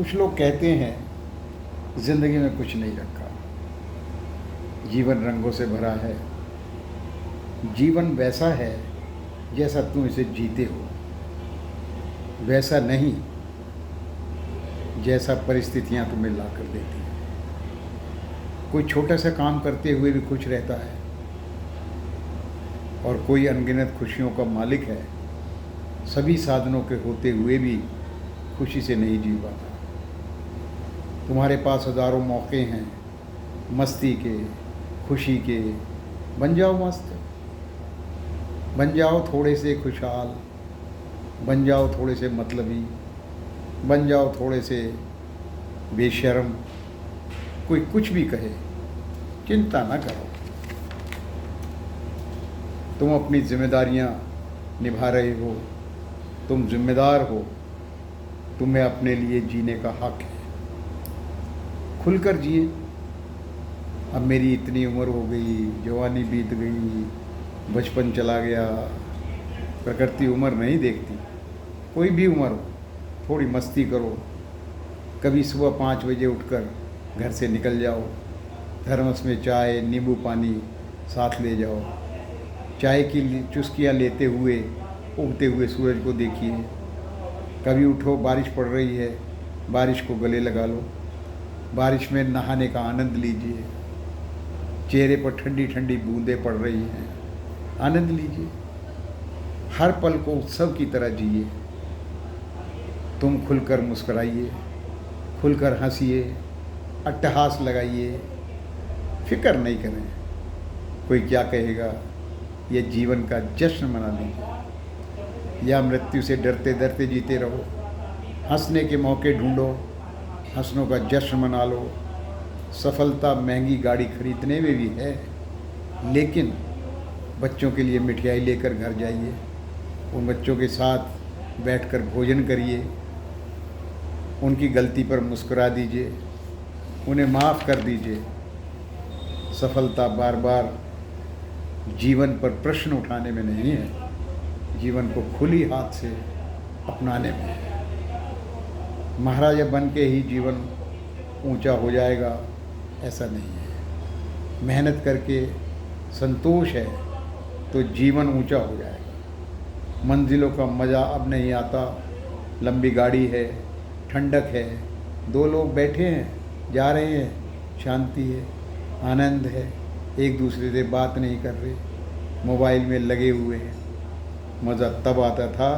कुछ लोग कहते हैं ज़िंदगी में कुछ नहीं रखा, जीवन रंगों से भरा है। जीवन वैसा है जैसा तुम इसे जीते हो, वैसा नहीं जैसा परिस्थितियां तुम्हें ला कर देती हैं। कोई छोटा सा काम करते हुए भी खुश रहता है और कोई अनगिनत खुशियों का मालिक है, सभी साधनों के होते हुए भी खुशी से नहीं जी पाता। तुम्हारे पास हज़ारों मौके हैं मस्ती के, खुशी के। बन जाओ मस्त, बन जाओ थोड़े से खुशहाल, बन जाओ थोड़े से मतलबी, बन जाओ थोड़े से बेशर्म। कोई कुछ भी कहे, चिंता ना करो। तुम अपनी जिम्मेदारियां निभा रहे हो, तुम जिम्मेदार हो, तुम्हें अपने लिए जीने का हक है। खुलकर जिए। अब मेरी इतनी उम्र हो गई, जवानी बीत गई, बचपन चला गया। प्रकृति उम्र नहीं देखती, कोई भी उम्र हो, थोड़ी मस्ती करो। कभी सुबह 5 बजे उठकर घर से निकल जाओ, थर्मस में चाय नींबू पानी साथ ले जाओ। चाय की चुस्कियाँ लेते हुए उगते हुए सूरज को देखिए। कभी उठो, बारिश पड़ रही है, बारिश को गले लगा लो, बारिश में नहाने का आनंद लीजिए। चेहरे पर ठंडी ठंडी बूंदें पड़ रही हैं, आनंद लीजिए। हर पल को उत्सव की तरह जिए। तुम खुलकर मुस्कुराइए, खुलकर हंसिए, अट्टहास लगाइए। फिक्र नहीं करें कोई क्या कहेगा। यह जीवन का जश्न मना लीजिए, या मृत्यु से डरते डरते जीते रहो। हंसने के मौके ढूंढो, हंसनों का जश्न मना लो। सफलता महंगी गाड़ी खरीदने में भी है, लेकिन बच्चों के लिए मिठाई लेकर घर जाइए, उन बच्चों के साथ बैठकर भोजन करिए, उनकी गलती पर मुस्कुरा दीजिए, उन्हें माफ़ कर दीजिए। सफलता बार बार जीवन पर प्रश्न उठाने में नहीं है, जीवन को खुली हाथ से अपनाने में है। महाराजा बन के ही जीवन ऊंचा हो जाएगा, ऐसा नहीं है। मेहनत करके संतोष है तो जीवन ऊंचा हो जाएगा। मंजिलों का मज़ा अब नहीं आता। लंबी गाड़ी है, ठंडक है, 2 लोग बैठे हैं, जा रहे हैं, शांति है, आनंद है, एक दूसरे से बात नहीं कर रहे, मोबाइल में लगे हुए हैं। मज़ा तब आता था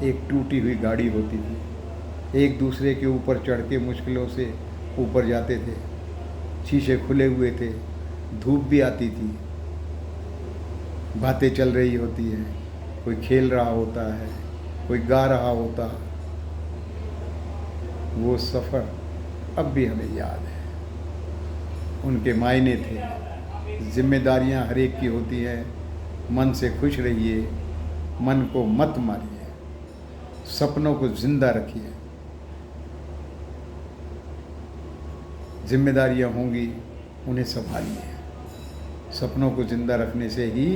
एक टूटी हुई गाड़ी होती थी, एक दूसरे के ऊपर चढ़ के मुश्किलों से ऊपर जाते थे, शीशे खुले हुए थे, धूप भी आती थी, बातें चल रही होती हैं, कोई खेल रहा होता है, कोई गा रहा होता। वो सफ़र अब भी हमें याद है, उनके मायने थे। जिम्मेदारियां हर एक की होती हैं। मन से खुश रहिए, मन को मत मारिए, सपनों को जिंदा रखिए। जिम्मेदारियां होंगी, उन्हें संभालिए। सपनों को जिंदा रखने से ही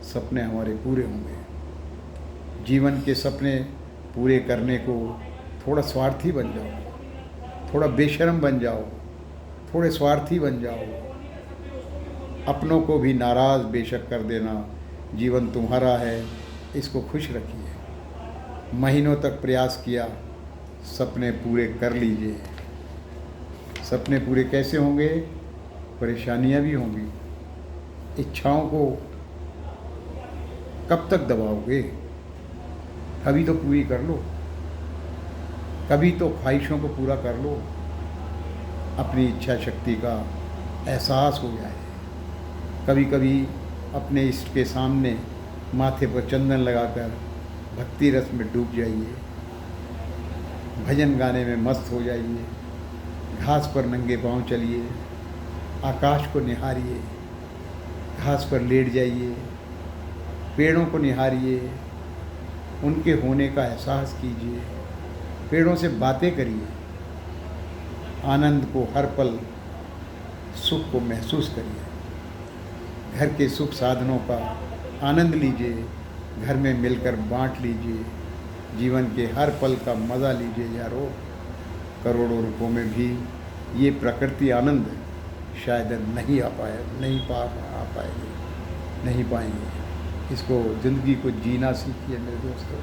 सपने हमारे पूरे होंगे। जीवन के सपने पूरे करने को थोड़ा स्वार्थी बन जाओ, थोड़ा बेशर्म बन जाओ, थोड़े स्वार्थी बन जाओ। अपनों को भी नाराज़ बेशक कर देना। जीवन तुम्हारा है, इसको खुश रखिए। महीनों तक प्रयास किया, सपने पूरे कर लीजिए। सपने पूरे कैसे होंगे? परेशानियां भी होंगी। इच्छाओं को कब तक दबाओगे? कभी तो पूरी कर लो, कभी तो ख्वाहिशों को पूरा कर लो। अपनी इच्छा शक्ति का एहसास हो जाए। कभी कभी अपने इष्ट के सामने माथे पर चंदन लगाकर भक्ति रस में डूब जाइए, भजन गाने में मस्त हो जाइए, घास पर नंगे पांव चलिए, आकाश को निहारिए, घास पर लेट जाइए, पेड़ों को निहारिए, उनके होने का एहसास कीजिए, पेड़ों से बातें करिए, आनंद को हर पल, सुख को महसूस करिए। घर के सुख साधनों का आनंद लीजिए, घर में मिलकर बांट लीजिए। जीवन के हर पल का मज़ा लीजिए यारो। करोड़ों रुपयों में भी ये प्रकृति आनंद शायद नहीं आ पाएंगे। इसको ज़िंदगी को जीना सीखिए मेरे दोस्तों।